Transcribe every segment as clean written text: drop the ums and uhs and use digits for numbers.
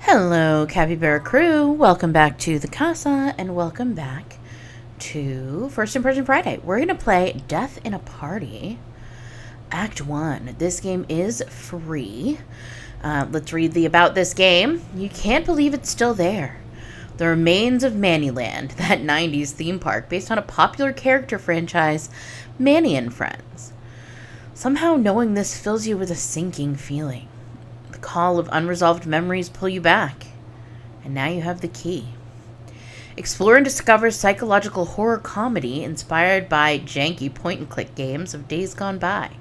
Hello, Capybara crew. Welcome back to the Casa, and welcome back to First Impression Friday. We're going to play Death in a Party, Act 1. This game is free. Let's read the about this game. You can't believe it's still there. The remains of Mannyland, that 90s theme park based on a popular character franchise, Manny and Friends. Somehow knowing this fills you with a sinking feeling. The call of unresolved memories pull you back, and now you have the key. Explore and discover psychological horror comedy inspired by janky point-and-click games of days gone by.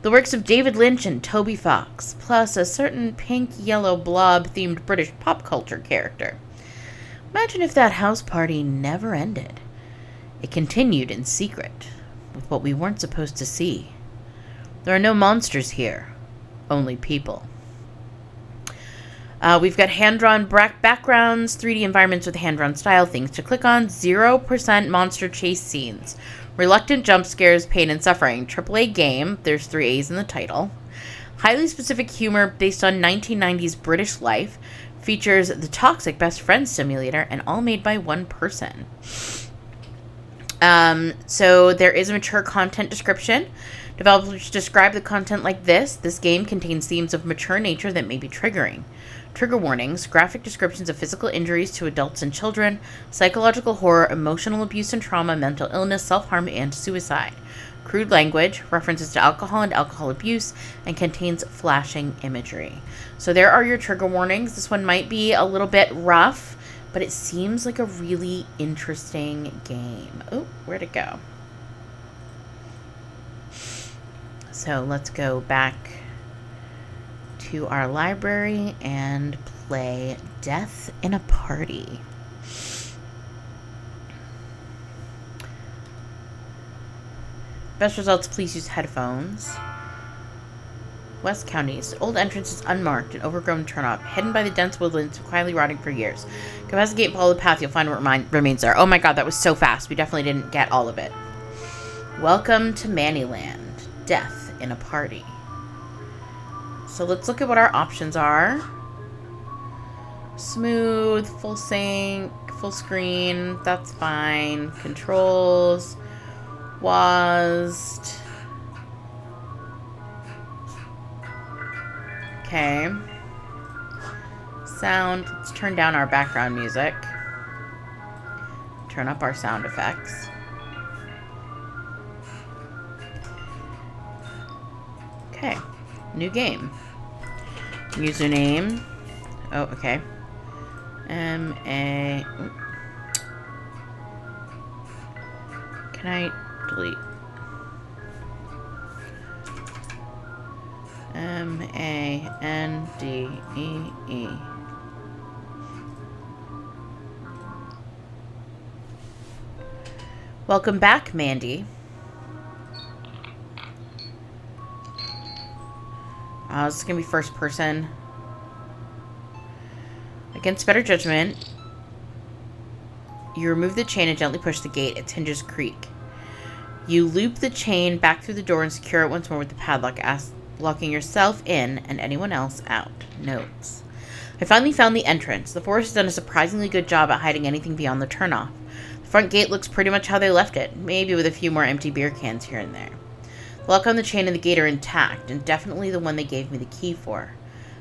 The works of David Lynch and Toby Fox, plus a certain pink-yellow blob-themed British pop culture character. Imagine if that house party never ended. It continued in secret, with what we weren't supposed to see. There are no monsters here, only people. We've got hand-drawn backgrounds, 3D environments with hand-drawn style, things to click on, 0% monster chase scenes, reluctant jump scares, pain and suffering, AAA game, there's 3 A's in the title, highly specific humor based on 1990s British life, features the toxic best friend simulator, and all made by one person. So there is a mature content description. Developers describe the content like this. This game contains themes of mature nature that may be triggering. Trigger warnings, graphic descriptions of physical injuries to adults and children, psychological horror, emotional abuse and trauma, mental illness, self-harm, and suicide. Crude language, references to alcohol and alcohol abuse, and contains flashing imagery. So there are your trigger warnings. This one might be a little bit rough, but it seems like a really interesting game. Oh, where'd it go? So let's go back to our library and play Death in a Party. Best results, please use headphones. West Counties. Old entrance is unmarked, an overgrown turnoff, hidden by the dense woodlands, quietly rotting for years. Go past the gate, follow the path, you'll find what remains there. Oh my god, that was so fast. We definitely didn't get all of it. Welcome to Mannyland. Death in a Party. So let's look at what our options are. Smooth, full sync, full screen, that's fine. Controls, WASD. Okay. Sound, let's turn down our background music. Turn up our sound effects. Okay, new game. Username. Oh, okay. M-A... Can I delete? M-A-N-D-E-E. Welcome back, Mandy. This is going to be first person. Against better judgment, you remove the chain and gently push the gate. Its hinges creak. You loop the chain back through the door and secure it once more with the padlock, locking yourself in and anyone else out. Notes. I finally found the entrance. The forest has done a surprisingly good job at hiding anything beyond the turnoff. The front gate looks pretty much how they left it, maybe with a few more empty beer cans here and there. The lock on the chain and the gate are intact, and definitely the one they gave me the key for.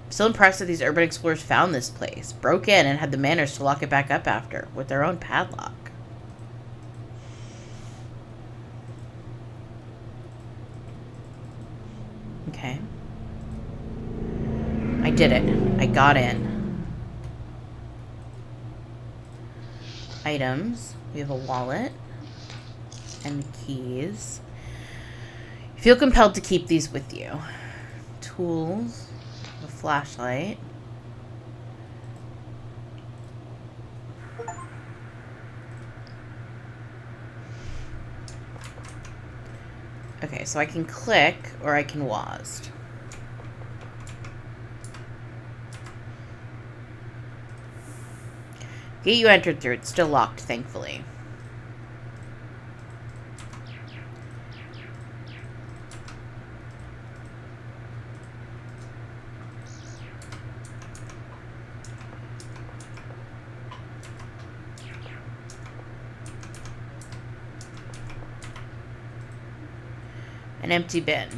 I'm still impressed that these urban explorers found this place, broke in, and had the manners to lock it back up after, with their own padlock. Okay. I did it. I got in. Items. We have a wallet. And keys. You feel compelled to keep these with you. Tools. A flashlight. Okay, so I can click or I can WASD. Gate you entered through, it's still locked, thankfully. An empty bin.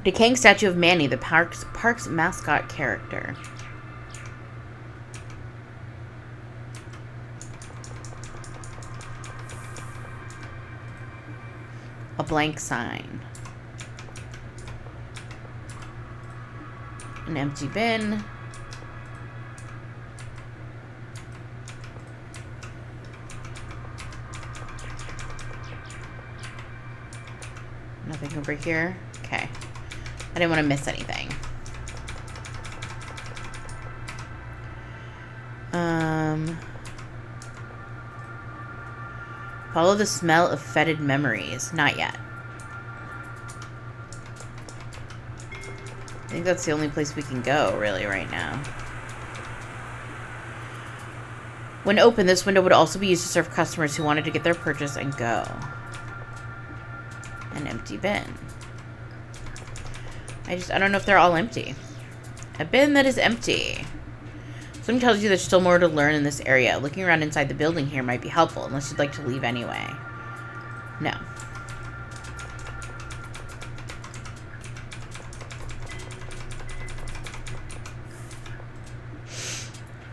Decaying statue of Manny, the park's mascot character. A blank sign. An empty bin. Nothing over here. Okay. I didn't want to miss anything. Follow the smell of fetid memories. Not yet. I think that's the only place we can go, really, right now. When open, this window would also be used to serve customers who wanted to get their purchase and go. An empty bin. I don't know if they're all empty. A bin that is empty. Something tells you there's still more to learn in this area. Looking around inside the building here might be helpful, unless you'd like to leave anyway. No.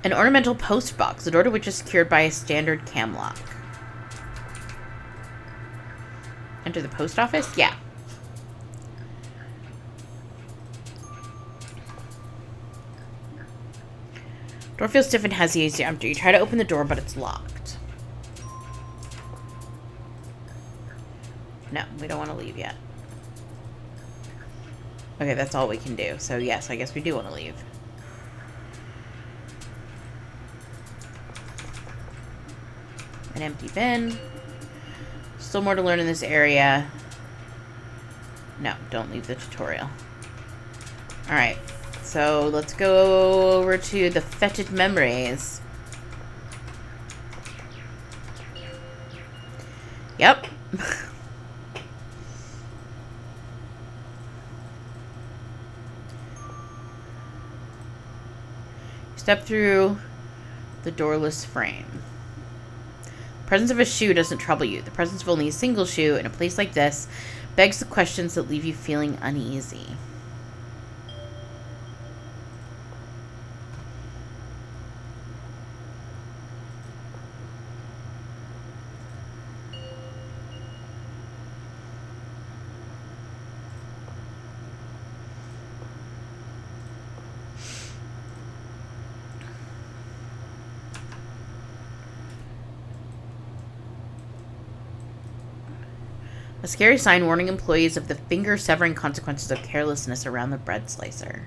An ornamental post box, the door to which is secured by a standard cam lock. Enter the post office? Yeah. Door feels stiff and hesitates after you try to open the door, but it's locked. No, we don't want to leave yet. Okay, that's all we can do. So yes, I guess we do want to leave. An empty bin. Still more to learn in this area. No, don't leave the tutorial. Alright. So let's go over to the fetid memories. Yep. Step through the doorless frame. The presence of a shoe doesn't trouble you. The presence of only a single shoe in a place like this begs the questions that leave you feeling uneasy. A scary sign warning employees of the finger-severing consequences of carelessness around the bread slicer.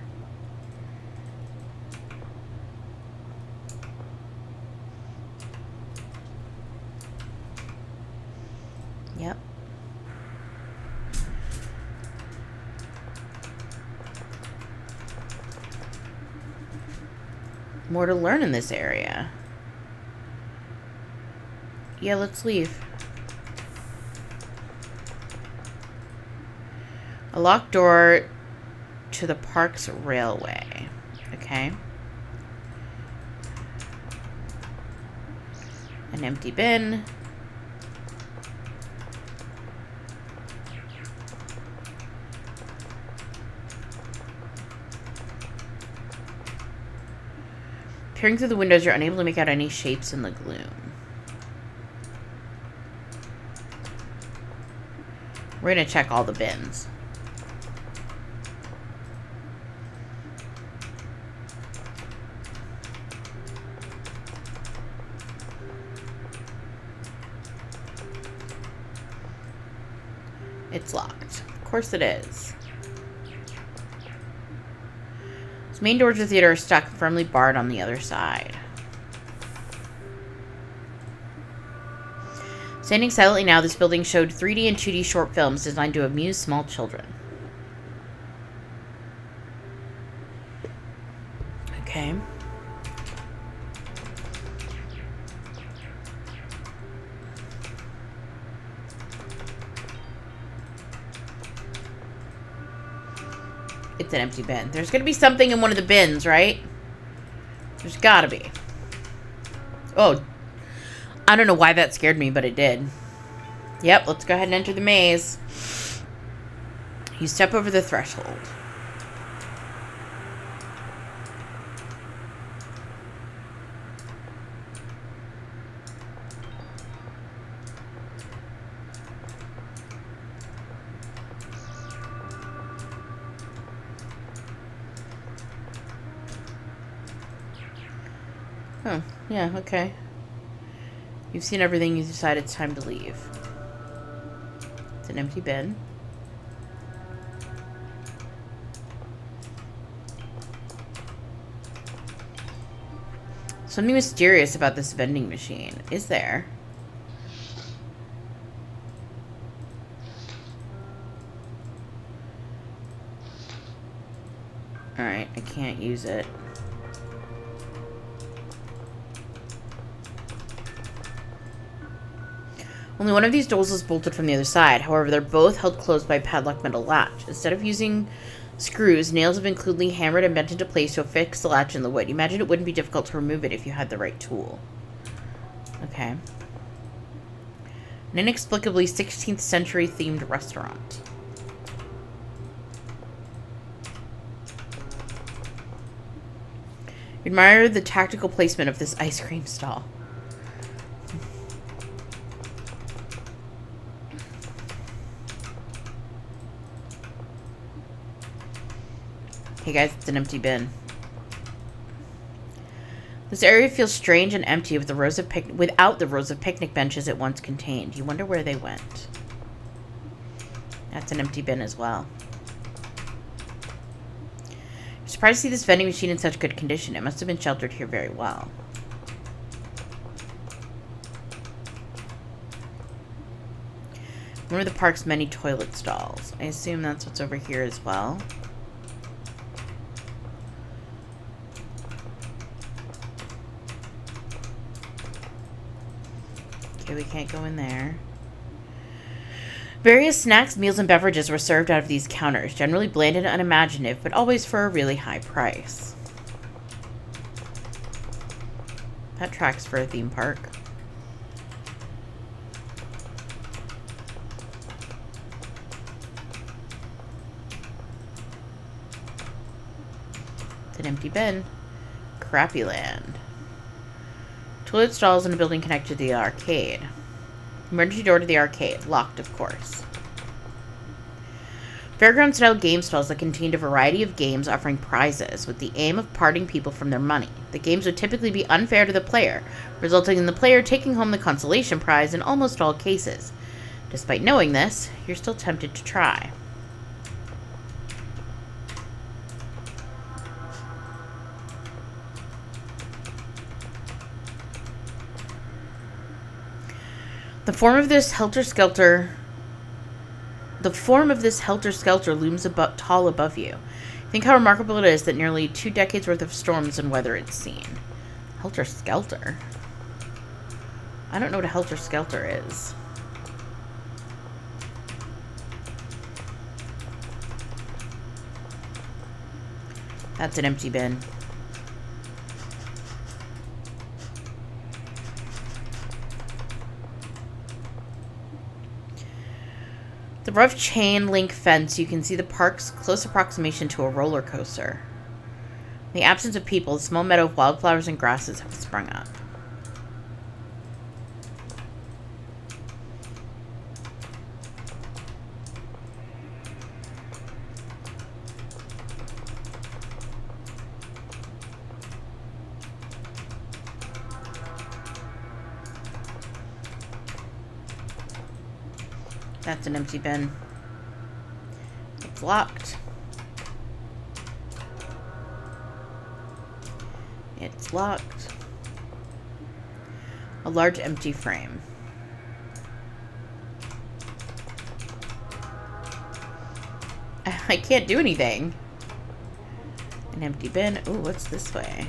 Yep. More to learn in this area. Yeah, let's leave. A locked door to the park's railway. Okay. An empty bin. Peering through the windows, you're unable to make out any shapes in the gloom. We're gonna check all the bins. It's locked. Of course it is. Its main doors of the theater are stuck, firmly barred on the other side. Standing silently now, this building showed 3D and 2D short films designed to amuse small children. Okay. It's an empty bin. There's gonna be something in one of the bins, right? There's gotta be. Oh. I don't know why that scared me, but it did. Yep, let's go ahead and enter the maze. You step over the threshold. Oh, yeah, okay. You've seen everything, you decide it's time to leave. It's an empty bin. Something mysterious about this vending machine. Is there? Alright, I can't use it. Only one of these doors is bolted from the other side. However, they're both held closed by a padlock metal latch. Instead of using screws, nails have been crudely hammered and bent into place to affix the latch in the wood. You imagine it wouldn't be difficult to remove it if you had the right tool. Okay. An inexplicably 16th century themed restaurant. You admire the tactical placement of this ice cream stall. Hey guys, it's an empty bin. This area feels strange and empty with without the rows of picnic benches it once contained. You wonder where they went. That's an empty bin as well. You're surprised to see this vending machine in such good condition. It must have been sheltered here very well. One of the park's many toilet stalls. I assume that's what's over here as well. Okay, we can't go in there. Various snacks, meals, and beverages were served out of these counters, generally bland and unimaginative, but always for a really high price. That tracks for a theme park. It's an empty bin. Crappy Land. Toilet stalls in a building connected to the arcade. Emergency door to the arcade. Locked, of course. Fairground-style game stalls that contained a variety of games offering prizes with the aim of parting people from their money. The games would typically be unfair to the player, resulting in the player taking home the consolation prize in almost all cases. Despite knowing this, you're still tempted to try. The form of this helter-skelter looms tall above you. Think how remarkable it is that nearly 2 decades worth of storms and weather it's seen. Helter-skelter? I don't know what a helter-skelter is. That's an empty bin. The rough chain link fence, you can see the park's close approximation to a roller coaster. In the absence of people, a small meadow of wildflowers and grasses have sprung up. That's an empty bin. It's locked. It's locked. A large empty frame. I can't do anything. An empty bin. Ooh, what's this way?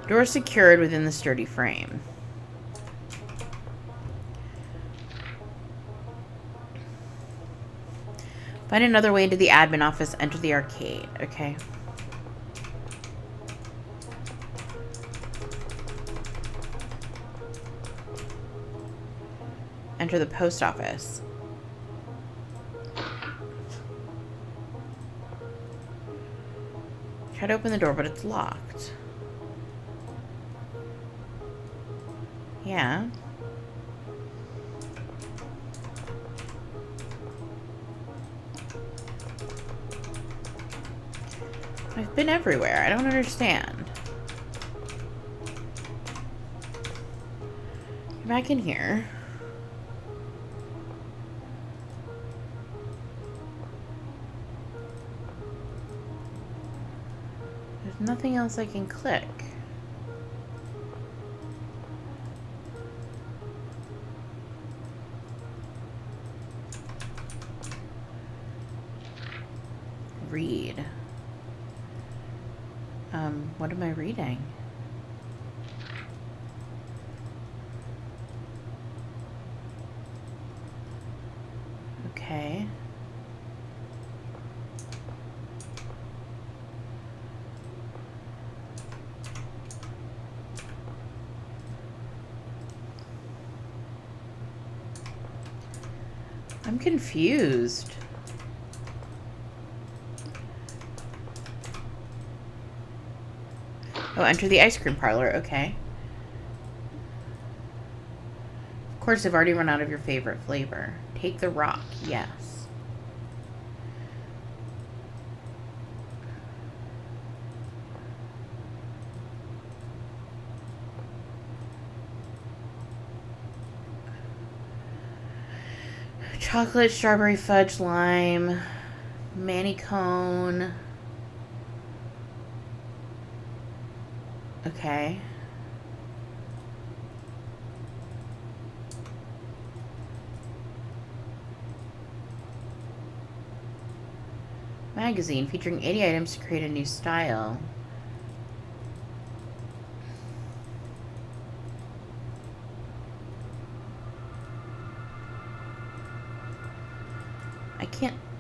Door secured within the sturdy frame. Find another way into the admin office. Enter the arcade. Okay. Enter the post office. Try to open the door, but it's locked. Yeah. I've been everywhere. I don't understand. Get back in here. There's nothing else I can click. Read. What am I reading? Okay. I'm confused. Oh, enter the ice cream parlor. Okay. Of course, I've already run out of your favorite flavor. Take the rock. Yes. Chocolate, strawberry, fudge, lime, Manny cone. Okay. Magazine featuring 80 items to create a new style.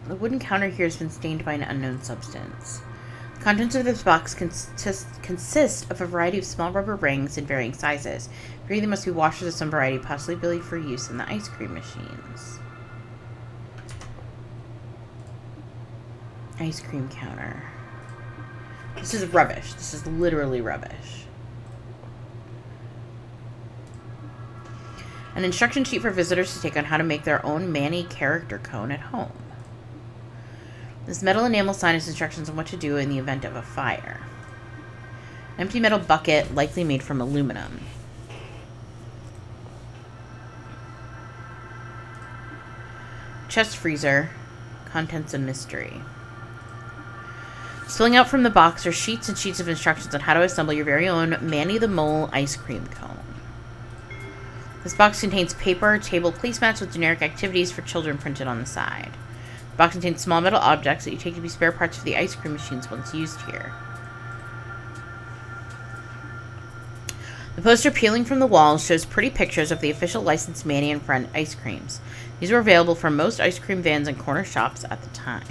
The wooden counter here has been stained by an unknown substance. The contents of this box consist of a variety of small rubber rings in varying sizes. They must be washers of some variety, possibly built for use in the ice cream machines. Ice cream counter. This is rubbish. This is literally rubbish. An instruction sheet for visitors to take on how to make their own Manny character cone at home. This metal enamel sign has instructions on what to do in the event of a fire. An empty metal bucket, likely made from aluminum. Chest freezer. Contents a mystery. Spilling out from the box are sheets and sheets of instructions on how to assemble your very own Manny the Mole ice cream cone. This box contains paper, table placemats with generic activities for children printed on the side. The box contains small metal objects that you take to be spare parts for the ice cream machines once used here. The poster peeling from the wall shows pretty pictures of the official licensed Manny and Friend ice creams. These were available from most ice cream vans and corner shops at the time.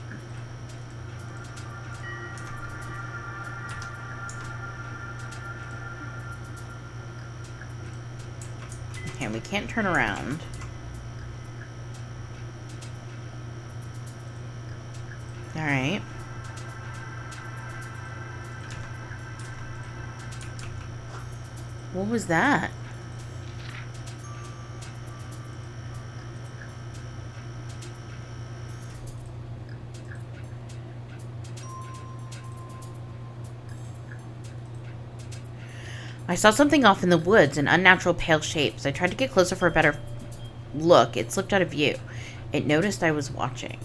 Okay, we can't turn around. Alright. What was that? I saw something off in the woods, an unnatural pale shape. As I tried to get closer for a better look, it slipped out of view. It noticed I was watching.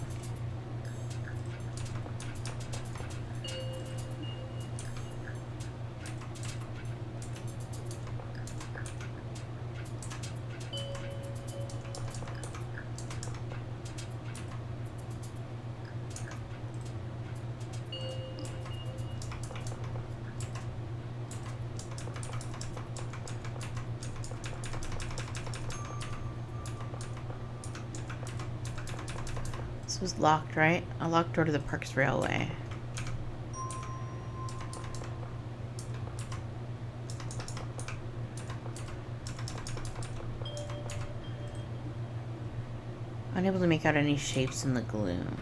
was locked, right? A locked door to the Parks Railway. Unable to make out any shapes in the gloom.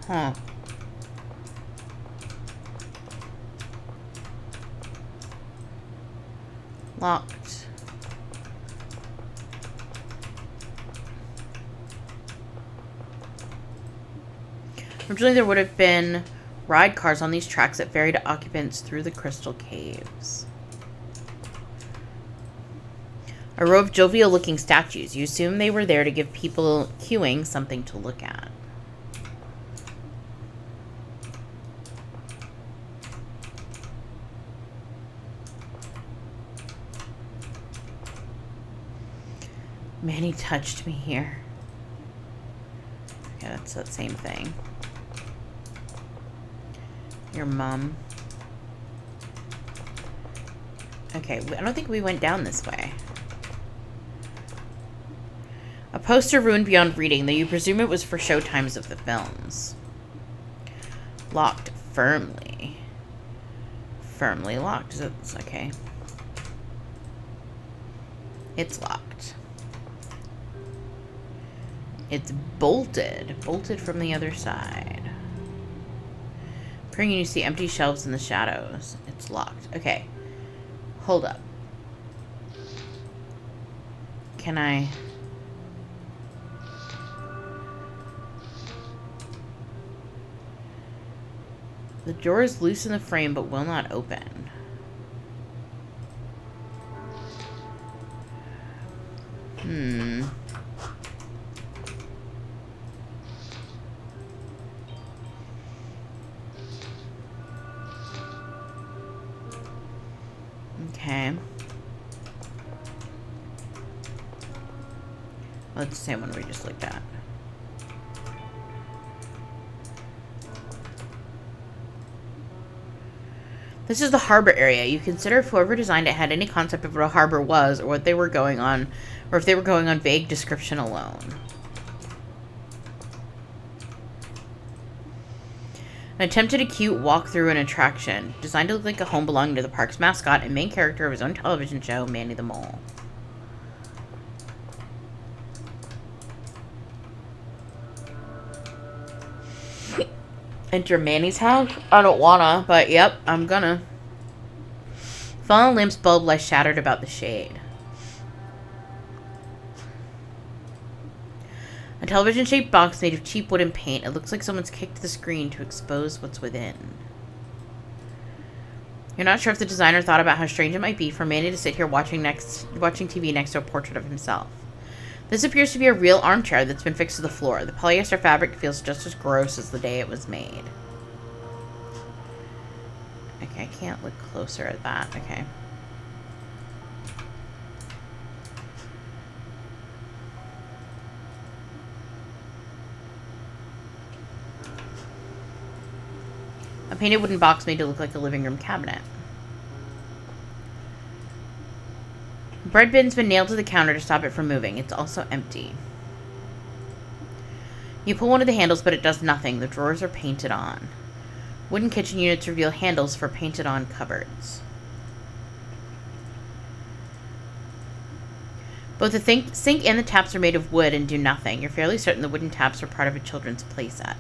Huh. Locked. Originally, there would have been ride cars on these tracks that ferried occupants through the crystal caves. A row of jovial-looking statues. You assume they were there to give people queuing something to look at. Manny touched me here. Okay, that's that same thing. Your mom. Okay, I don't think we went down this way. A poster ruined beyond reading, though you presume it was for showtimes of the films. Locked firmly. Firmly locked. It's okay. It's locked. It's bolted. Bolted from the other side. Peering, you see empty shelves in the shadows. It's locked. Okay. Hold up. Can I... The door is loose in the frame but will not open. Okay. Let's the same one we just looked at. This is the harbor area. You consider if whoever designed it had any concept of what a harbor was or what they were going on, or if they were going on vague description alone. An attempted a cute walk through an attraction, designed to look like a home belonging to the park's mascot and main character of his own television show, Manny the Mole. Enter Manny's house? I don't wanna, but yep, I'm gonna. Fallen lamp's bulb lies shattered about the shade. A television-shaped box made of cheap wooden paint. It looks like someone's kicked the screen to expose what's within. You're not sure if the designer thought about how strange it might be for Manny to sit here watching TV next to a portrait of himself. This appears to be a real armchair that's been fixed to the floor. The polyester fabric feels just as gross as the day it was made. Okay, I can't look closer at that. Okay. A painted wooden box made to look like a living room cabinet. The bread bin's been nailed to the counter to stop it from moving. It's also empty. You pull one of the handles, but it does nothing. The drawers are painted on. Wooden kitchen units reveal handles for painted-on cupboards. Both the sink and the taps are made of wood and do nothing. You're fairly certain the wooden taps are part of a children's playset.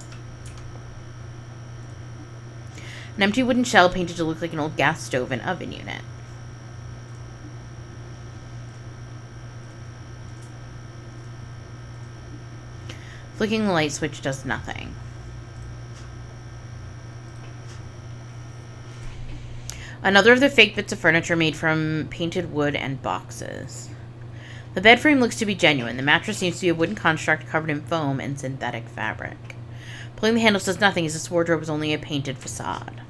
An empty wooden shell painted to look like an old gas stove and oven unit. Flicking the light switch does nothing. Another of the fake bits of furniture made from painted wood and boxes. The bed frame looks to be genuine. The mattress seems to be a wooden construct covered in foam and synthetic fabric. Pulling the handles does nothing as this wardrobe is only a painted facade.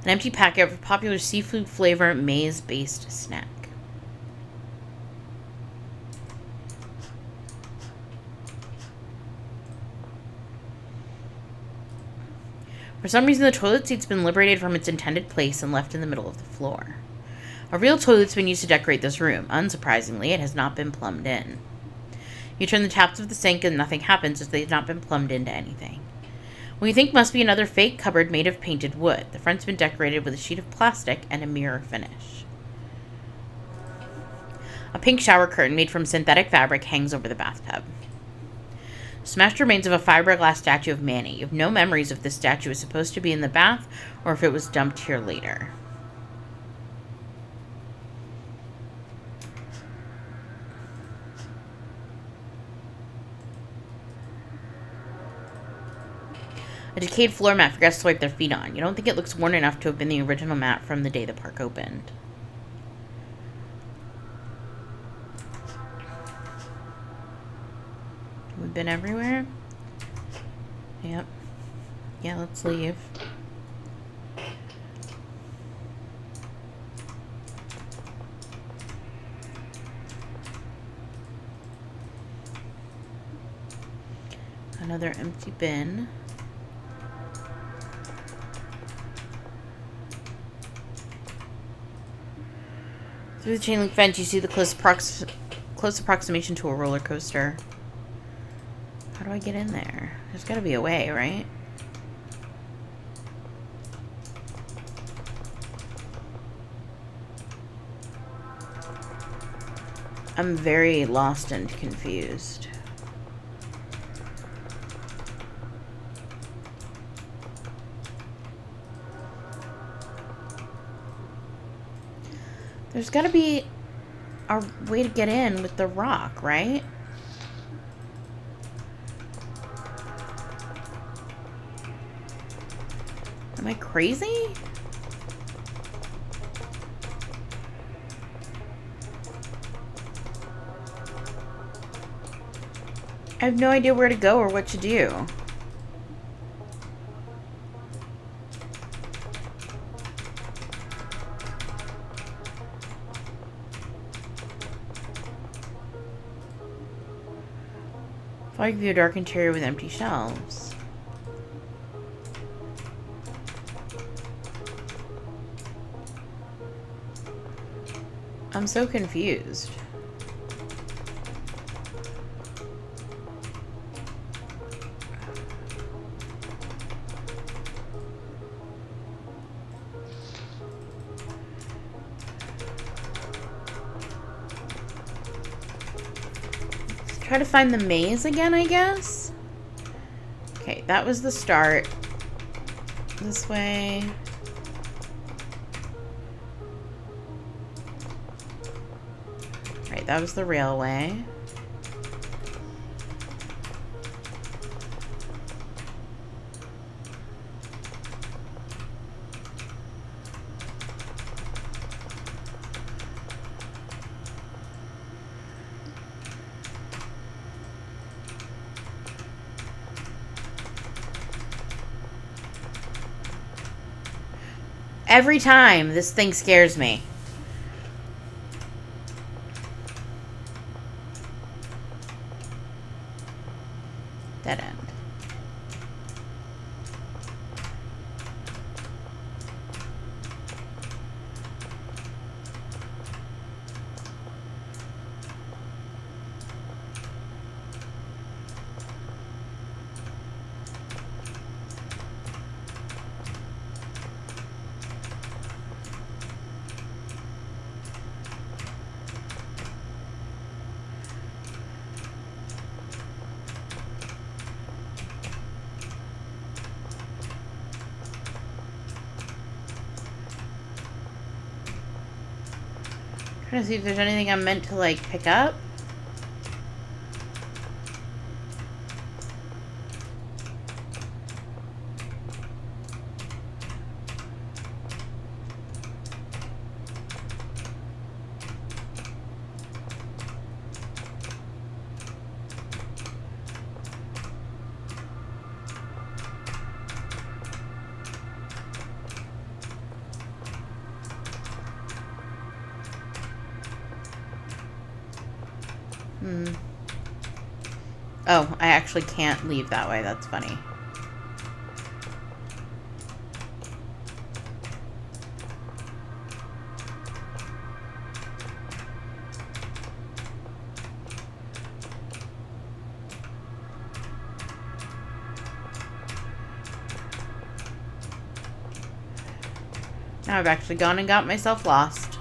An empty packet of a popular seafood flavor maize-based snack. For some reason, the toilet seat's been liberated from its intended place and left in the middle of the floor. A real toilet's been used to decorate this room. Unsurprisingly, it has not been plumbed in. You turn the taps of the sink and nothing happens as they've not been plumbed into anything. What you think must be another fake cupboard made of painted wood. The front's been decorated with a sheet of plastic and a mirror finish. A pink shower curtain made from synthetic fabric hangs over the bathtub. Smashed remains of a fiberglass statue of Manny. You have no memories if this statue was supposed to be in the bath or if it was dumped here later. A decayed floor mat for guests to wipe their feet on. You don't think it looks worn enough to have been the original mat from the day the park opened. We've been everywhere? Yep. Yeah, let's leave. Another empty bin. Through the chain link fence, you see the close approximation to a roller coaster. How do I get in there? There's got to be a way, right? I'm very lost and confused. There's got to be a way to get in with the rock, right? Am I crazy? I have no idea where to go or what to do. Fog view, dark interior with empty shelves. I'm so confused. Try to find the maze again, I guess. Okay, that was the start. This way. Right, that was the railway. Every time, this thing scares me. Dead end. Trying to see if there's anything I'm meant to, like, pick up. Oh, I actually can't leave that way. That's funny. Now I've actually gone and got myself lost.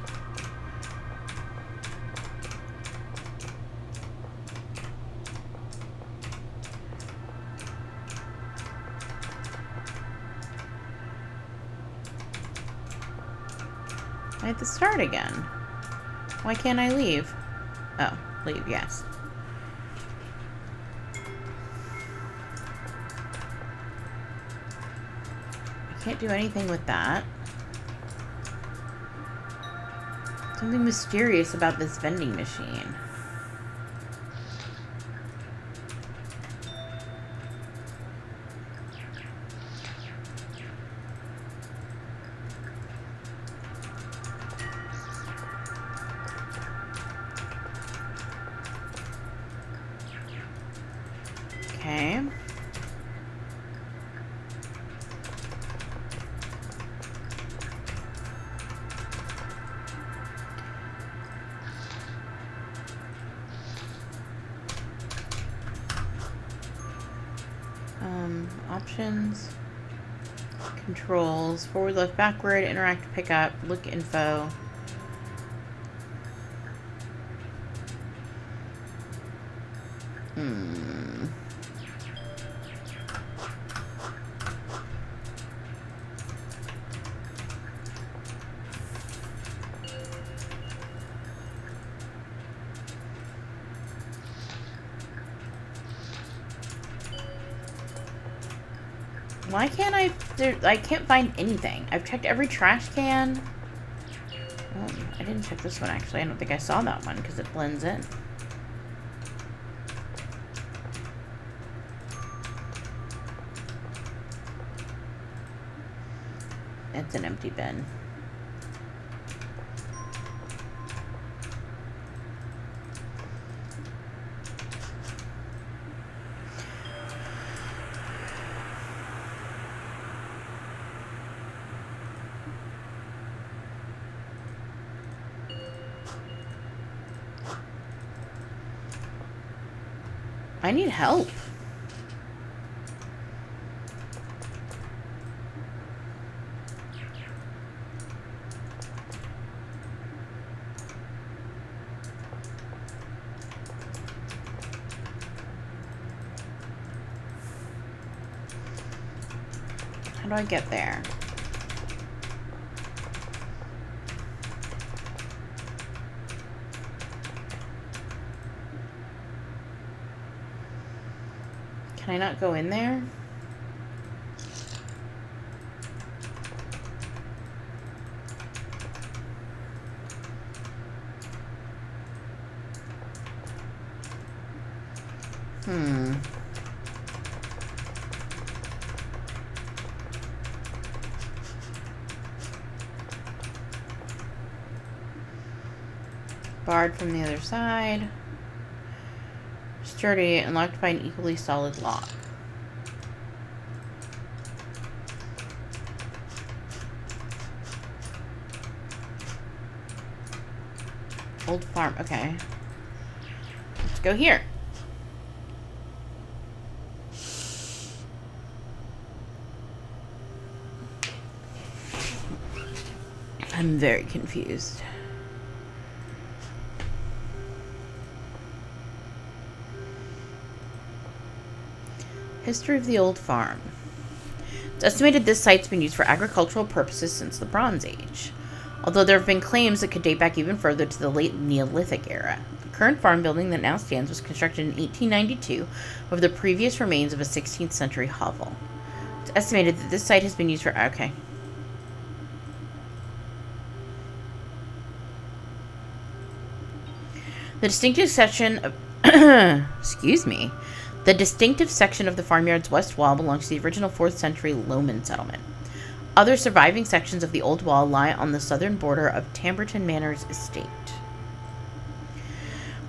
I have to start again. Why can't I leave? Oh, leave, yes. I can't do anything with that. Something mysterious about this vending machine. Okay. Options, controls, forward, left, backward, interact, pick up, look info. Why can't I can't find anything. I've checked every trash can. Oh, I didn't check this one, actually. I don't think I saw that one because it blends in. It's an empty bin. I need help. How do I get there? Can I not go in there? Barred from the other side. Sturdy and locked by an equally solid lock. Old farm. Okay. Let's go here. I'm very confused. History of the old farm. It's estimated this site's been used for agricultural purposes since the Bronze Age, although there have been claims that could date back even further to the late Neolithic era. The current farm building that now stands was constructed in 1892 over the previous remains of a 16th century hovel. It's estimated that this site has been used for... Okay. The distinctive section of... excuse me. The distinctive section of the farmyard's west wall belongs to the original 4th century Loman settlement. Other surviving sections of the old wall lie on the southern border of Tamberton Manor's estate,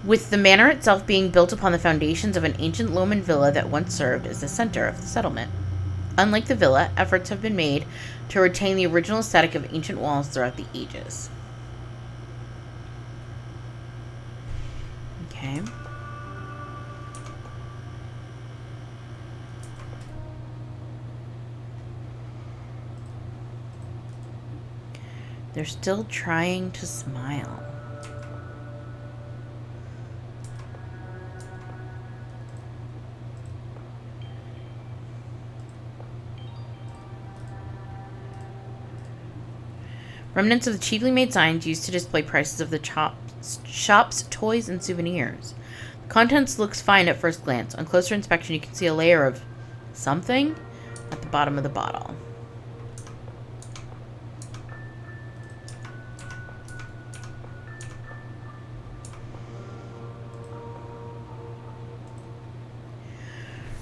with the manor itself being built upon the foundations of an ancient Loman villa that once served as the center of the settlement. Unlike the villa, efforts have been made to retain the original aesthetic of ancient walls throughout the ages. Okay. They're still trying to smile. Remnants of the cheaply made signs used to display prices of the shop's toys and souvenirs. The contents looks fine at first glance. On closer inspection, you can see a layer of something at the bottom of the bottle.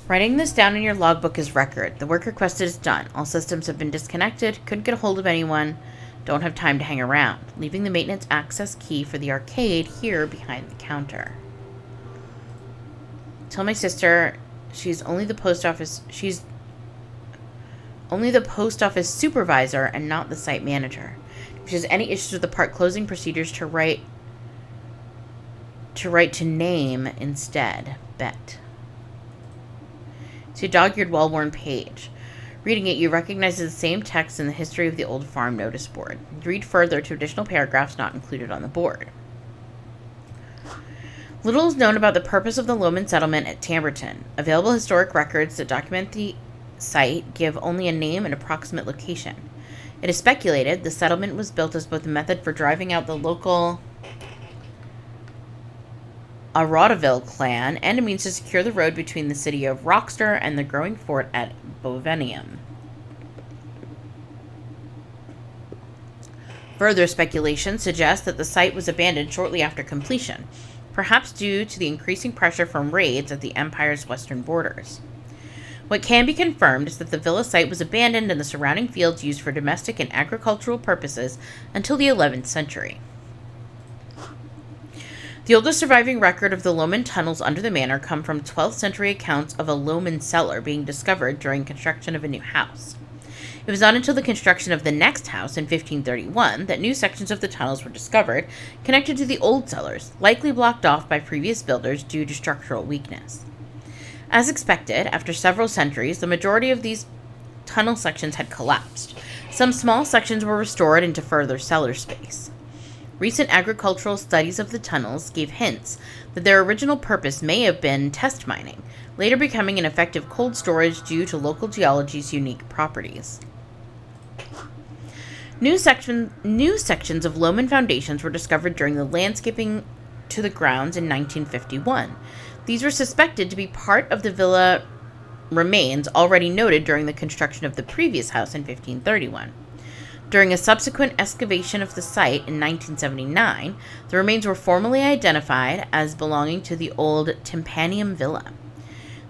Writing this down in your logbook is record. The work requested is done. All systems have been disconnected. Couldn't get a hold of anyone. Don't have time to hang around. Leaving the maintenance access key for the arcade here behind the counter. Tell my sister she's only the post office supervisor and not the site manager. If she has any issues with the park closing procedures, to write to name instead. Bet. It's a dog-eared, well-worn page. Reading it, you recognize the same text in the history of the old farm notice board. Read further to additional paragraphs not included on the board. Little is known about the purpose of the Loman settlement at Tamberton. Available historic records that document the site give only a name and approximate location. It is speculated the settlement was built as both a method for driving out the local Arodaville clan and a means to secure the road between the city of Rockster and the growing fort at Bovenium. Further speculation suggests that the site was abandoned shortly after completion, perhaps due to the increasing pressure from raids at the Empire's western borders. What can be confirmed is that the villa site was abandoned and the surrounding fields used for domestic and agricultural purposes until the 11th century. The oldest surviving record of the Loman tunnels under the manor come from 12th century accounts of a Loman cellar being discovered during construction of a new house. It was not until the construction of the next house in 1531 that new sections of the tunnels were discovered, connected to the old cellars, likely blocked off by previous builders due to structural weakness. As expected, after several centuries, the majority of these tunnel sections had collapsed. Some small sections were restored into further cellar space. Recent agricultural studies of the tunnels gave hints that their original purpose may have been test mining, later becoming an effective cold storage due to local geology's unique properties. New sections of Loman foundations were discovered during the landscaping to the grounds in 1951. These were suspected to be part of the villa remains already noted during the construction of the previous house in 1531. During a subsequent excavation of the site in 1979, the remains were formally identified as belonging to the old Tympanium Villa.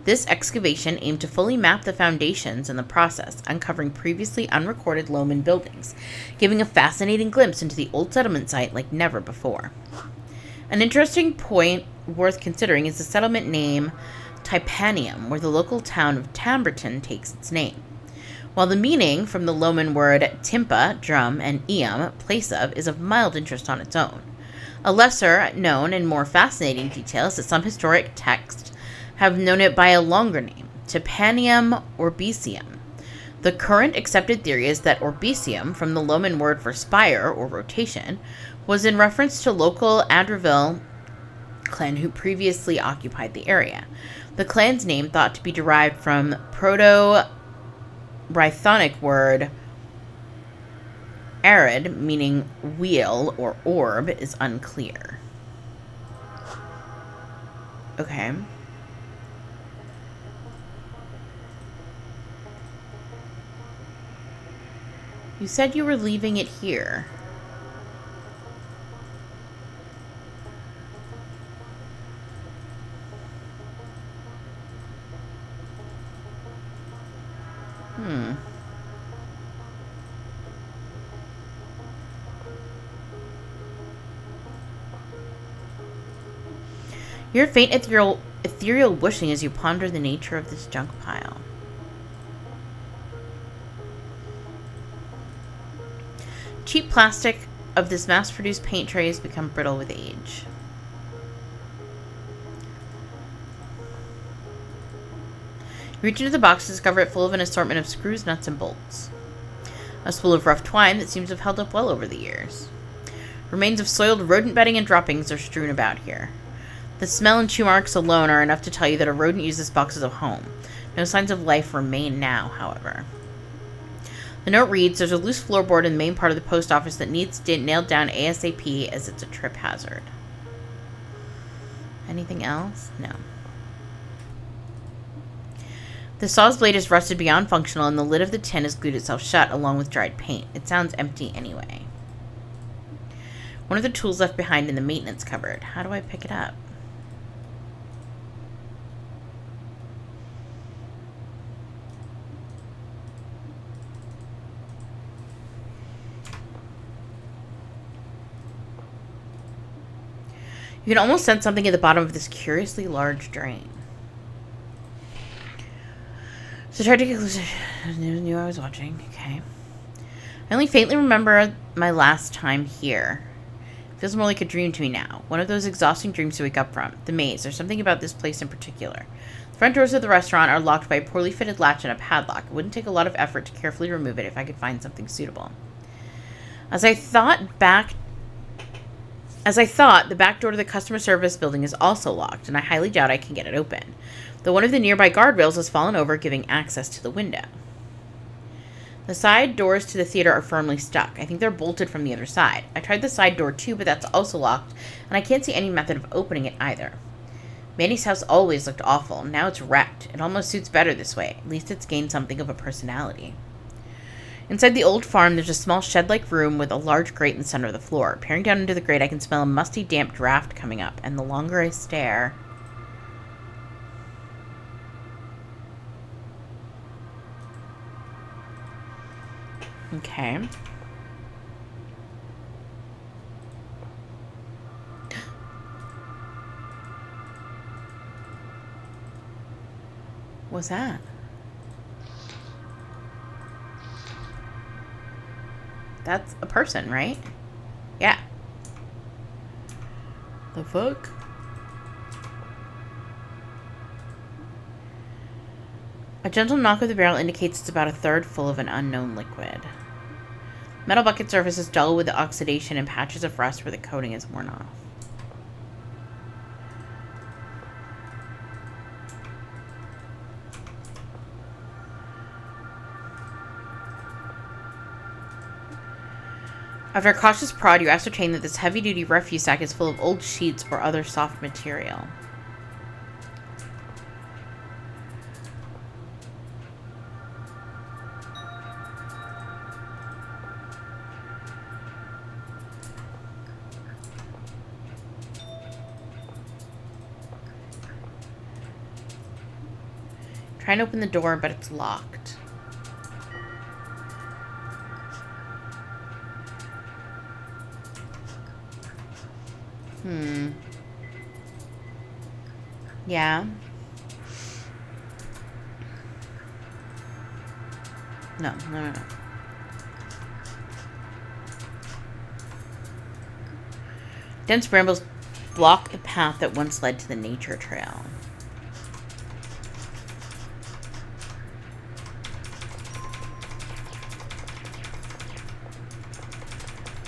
This excavation aimed to fully map the foundations in the process, uncovering previously unrecorded Loman buildings, giving a fascinating glimpse into the old settlement site like never before. An interesting point worth considering is the settlement name Tympanium, where the local town of Tamberton takes its name. While the meaning from the Loman word timpa, drum, and eum, place of, is of mild interest on its own. A lesser known and more fascinating detail is that some historic texts have known it by a longer name, Tympanium Orbeisium. The current accepted theory is that Orbeisium, from the Loman word for spire or rotation, was in reference to local Adraville clan who previously occupied the area. The clan's name, thought to be derived from Proto-Brythonic word arid, meaning wheel or orb, is unclear. Okay. You said you were leaving it here. Your faint ethereal whooshing as you ponder the nature of this junk pile. Cheap plastic of this mass-produced paint tray has become brittle with age. You reach into the box to discover it full of an assortment of screws, nuts, and bolts. A spool of rough twine that seems to have held up well over the years. Remains of soiled rodent bedding and droppings are strewn about here. The smell and chew marks alone are enough to tell you that a rodent used this box as a home. No signs of life remain now, however. The note reads, there's a loose floorboard in the main part of the post office that needs nailed down ASAP as it's a trip hazard. Anything else? No. The saw's blade is rusted beyond functional, and the lid of the tin has glued itself shut along with dried paint. It sounds empty anyway. One of the tools left behind in the maintenance cupboard. How do I pick it up? You can almost sense something at the bottom of this curiously large drain. So I tried to get closer. I knew I was watching. Okay. I only faintly remember my last time here. It feels more like a dream to me now. One of those exhausting dreams to wake up from. The maze. There's something about this place in particular. The front doors of the restaurant are locked by a poorly fitted latch and a padlock. It wouldn't take a lot of effort to carefully remove it if I could find something suitable. As I thought, the back door to the customer service building is also locked, and I highly doubt I can get it open, though one of the nearby guardrails has fallen over, giving access to the window. The side doors to the theater are firmly stuck. I think they're bolted from the other side. I tried the side door too, but that's also locked, and I can't see any method of opening it either. Manny's house always looked awful. Now it's wrecked. It almost suits better this way. At least it's gained something of a personality. Inside the old farm, there's a small shed-like room with a large grate in the center of the floor. Peering down into the grate, I can smell a musty, damp draft coming up, and the longer I stare... Okay. What's that? That's a person, right? Yeah. The fuck? A gentle knock of the barrel indicates it's about a third full of an unknown liquid. Metal bucket surface is dull with the oxidation and patches of rust where the coating is worn off. After a cautious prod, you ascertain that this heavy-duty refuse sack is full of old sheets or other soft material. Try and open the door, but it's locked. Yeah. No. Dense brambles block the path that once led to the nature trail.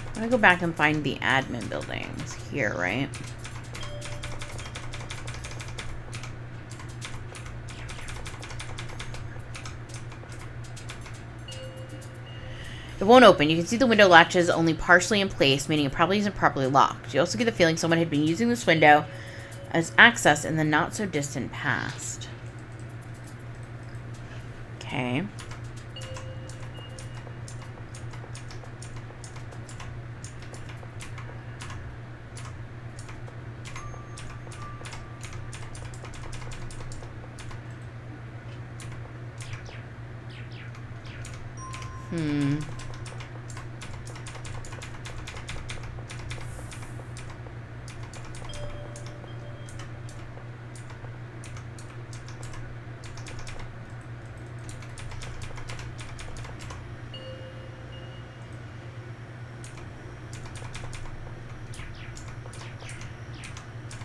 I'm gonna go back and find the admin buildings here, right? It won't open. You can see the window latch is only partially in place, meaning it probably isn't properly locked. You also get the feeling someone had been using this window as access in the not-so-distant past. Okay.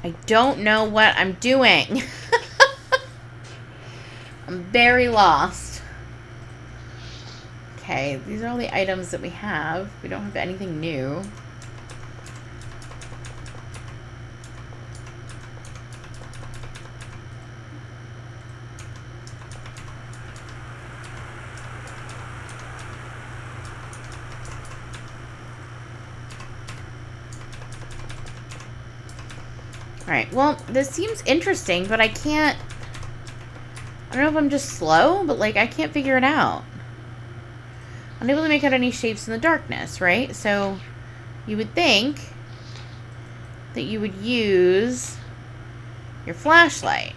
I don't know what I'm doing. I'm very lost. Okay, these are all the items that we have. We don't have anything new. Alright, well, this seems interesting, but I can't... I don't know if I'm just slow, but, like, I can't figure it out. I'm unable to make out any shapes in the darkness, right? So, you would think that you would use your flashlight.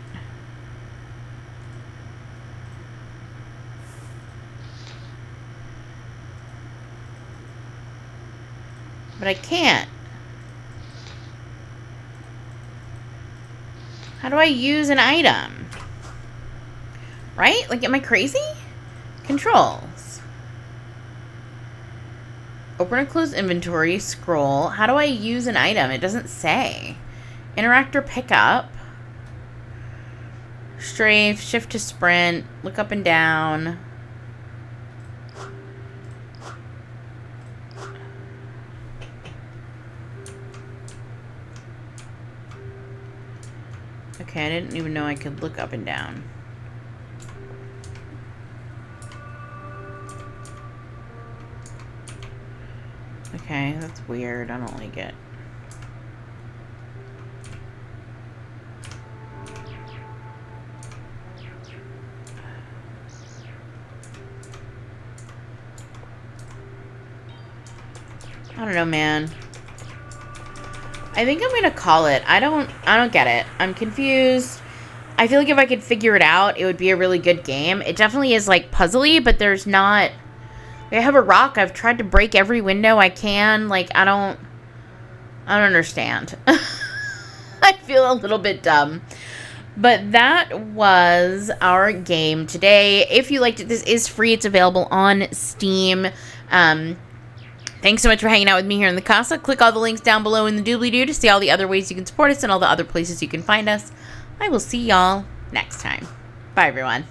But I can't. How do I use an item? Right? Like, am I crazy? Controls. Open or close inventory, scroll. How do I use an item? It doesn't say. Interact or pick up. Strafe, shift to sprint, look up and down. Okay, I didn't even know I could look up and down. Okay, that's weird. I don't like it. I don't know, man. I think I'm gonna call it. I don't get it. I'm confused. I feel like if I could figure it out, it would be a really good game. It definitely is, like, puzzly, but there's not... I have a rock. I've tried to break every window I can. Like, I don't understand. I feel a little bit dumb. But that was our game today. If you liked it, this is free. It's available on Steam. Thanks so much for hanging out with me here in the Casa. Click all the links down below in the doobly-doo to see all the other ways you can support us and all the other places you can find us. I will see y'all next time. Bye, everyone.